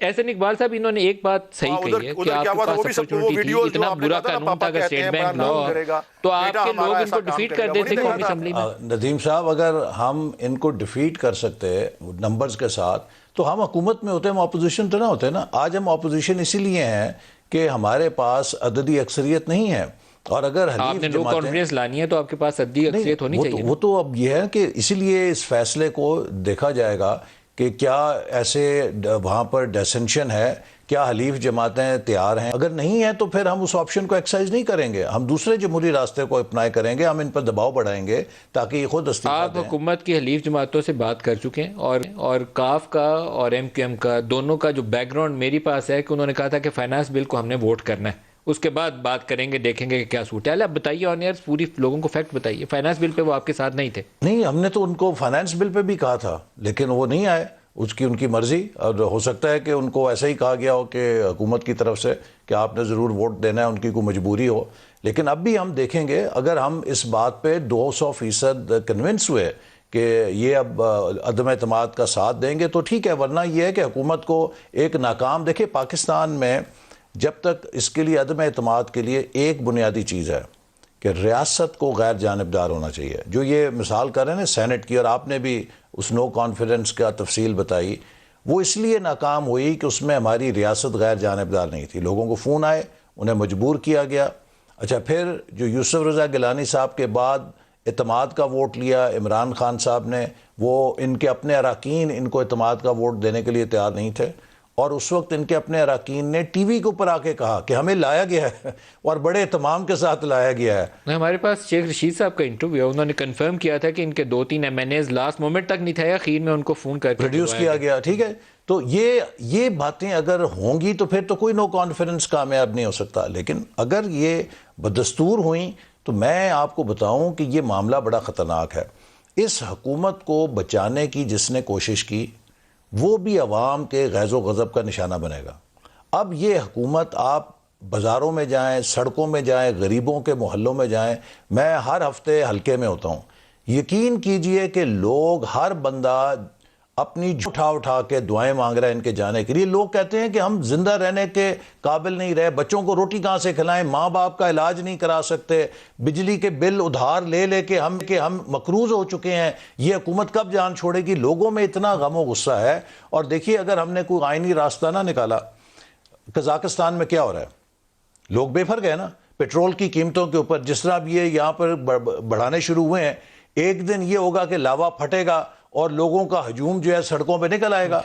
احسن اقبال صاحب انہوں نے ایک بات صحیح کہی ہے کہ آپ کے پاس اپورچونٹی تھی، اتنا برا قانون تھا کہ اسٹیٹ بینک لا، تو آپ کے لوگ ان کو ڈیفیٹ کر دیتے قومی اسمبلی میں۔ ندیم صاحب اگر ہم ان کو ڈیفیٹ کر سکتے نمبرز کے ساتھ تو ہم حکومت میں ہوتے ہیں، ہم اپوزیشن تو نہ ہوتے نا۔ آج ہم اپوزیشن اسی لیے ہیں کہ ہمارے پاس عددی اکثریت نہیں ہے، اور اگر آپ حلیف نے لو جماعتیں کانفیڈنس لانی ہے تو آپ کے پاس عددی اکثریت ہونی چاہیے۔ وہ تو اب یہ ہے کہ اسی لیے اس فیصلے کو دیکھا جائے گا کہ کیا ایسے وہاں پر ڈیسنشن ہے، کیا حلیف جماعتیں تیار ہیں، اگر نہیں ہیں تو پھر ہم اس آپشن کو ایکسرسائز نہیں کریں گے، ہم دوسرے جمہوری راستے کو اپنائے کریں گے، ہم ان پر دباؤ بڑھائیں گے تاکہ یہ خود استعفیٰ آپ دیں۔ حکومت کی حلیف جماعتوں سے بات کر چکے ہیں، اور کاف کا اور ایم کیو ایم کا دونوں کا جو بیک گراؤنڈ میری پاس ہے کہ انہوں نے کہا تھا کہ فائنانس بل کو ہم نے ووٹ کرنا ہے، اس کے بعد بات کریں گے، دیکھیں گے کہ کیا صورت ہے۔ اب بتائیے آن ایئر پوری لوگوں کو فیکٹ بتائیے، فائنانس بل پہ وہ آپ کے ساتھ نہیں تھے۔ نہیں، ہم نے تو ان کو فائنانس بل پہ بھی کہا تھا لیکن وہ نہیں آئے، ان کی مرضی، اور ہو سکتا ہے کہ ان کو ایسا ہی کہا گیا ہو کہ حکومت کی طرف سے کہ آپ نے ضرور ووٹ دینا ہے، ان کی کوئی مجبوری ہو۔ لیکن اب بھی ہم دیکھیں گے اگر ہم اس بات پہ 200% کنونس ہوئے کہ یہ اب عدم اعتماد کا ساتھ دیں گے تو ٹھیک ہے، ورنہ یہ ہے کہ حکومت کو ایک ناکام، دیکھیں پاکستان میں جب تک اس کے لیے عدم اعتماد کے لیے ایک بنیادی چیز ہے کہ ریاست کو غیر جانبدار ہونا چاہیے، جو یہ مثال کر رہے ہیں نا سینٹ کی، اور آپ نے بھی اس نو کانفیڈنس کا تفصیل بتائی، وہ اس لیے ناکام ہوئی کہ اس میں ہماری ریاست غیر جانبدار نہیں تھی، لوگوں کو فون آئے، انہیں مجبور کیا گیا۔ اچھا، پھر جو یوسف رضا گیلانی صاحب کے بعد اعتماد کا ووٹ لیا عمران خان صاحب نے، وہ ان کے اپنے اراکین ان کو اعتماد کا ووٹ دینے کے لیے تیار نہیں تھے، اور اس وقت ان کے اپنے اراکین نے ٹی وی کے اوپر آ کے کہا کہ ہمیں لایا گیا ہے اور بڑے اہتمام کے ساتھ لایا گیا ہے۔ ہمارے پاس شیخ رشید صاحب کا انٹرویو ہے، انہوں نے کنفرم کیا تھا کہ ان کے 2-3 M N As last moment تک نہیں تھے، اخیر میں ان کو فون کر کے پروڈیوس کیا گیا، ٹھیک ہے۔ تو یہ باتیں اگر ہوں گی تو پھر تو کوئی نو کانفیڈنس کامیاب نہیں ہو سکتا، لیکن اگر یہ بدستور ہوئیں تو میں آپ کو بتاؤں کہ یہ معاملہ بڑا خطرناک ہے۔ اس حکومت کو بچانے کی جس نے کوشش کی وہ بھی عوام کے غیظ و غضب کا نشانہ بنے گا۔ اب یہ حکومت، آپ بازاروں میں جائیں، سڑکوں میں جائیں، غریبوں کے محلوں میں جائیں، میں ہر ہفتے حلقے میں ہوتا ہوں، یقین کیجئے کہ لوگ، ہر بندہ اپنی اٹھا کے دعائیں مانگ رہا ہے ان کے جانے کے لیے۔ لوگ کہتے ہیں کہ ہم زندہ رہنے کے قابل نہیں رہے، بچوں کو روٹی کہاں سے کھلائیں، ماں باپ کا علاج نہیں کرا سکتے، بجلی کے بل ادھار لے لے کے ہم مقروض ہو چکے ہیں، یہ حکومت کب جان چھوڑے گی۔ لوگوں میں اتنا غم و غصہ ہے۔ اور دیکھیے اگر ہم نے کوئی آئینی راستہ نہ نکالا، قزاقستان میں کیا ہو رہا ہے، لوگ بے فرق ہیں نا پیٹرول کی قیمتوں کے اوپر، جس طرح اب یہ یہاں پر بڑھانے شروع ہوئے ہیں، ایک دن یہ ہوگا کہ لاوا پھٹے گا اور لوگوں کا ہجوم جو ہے سڑکوں پہ نکل آئے گا۔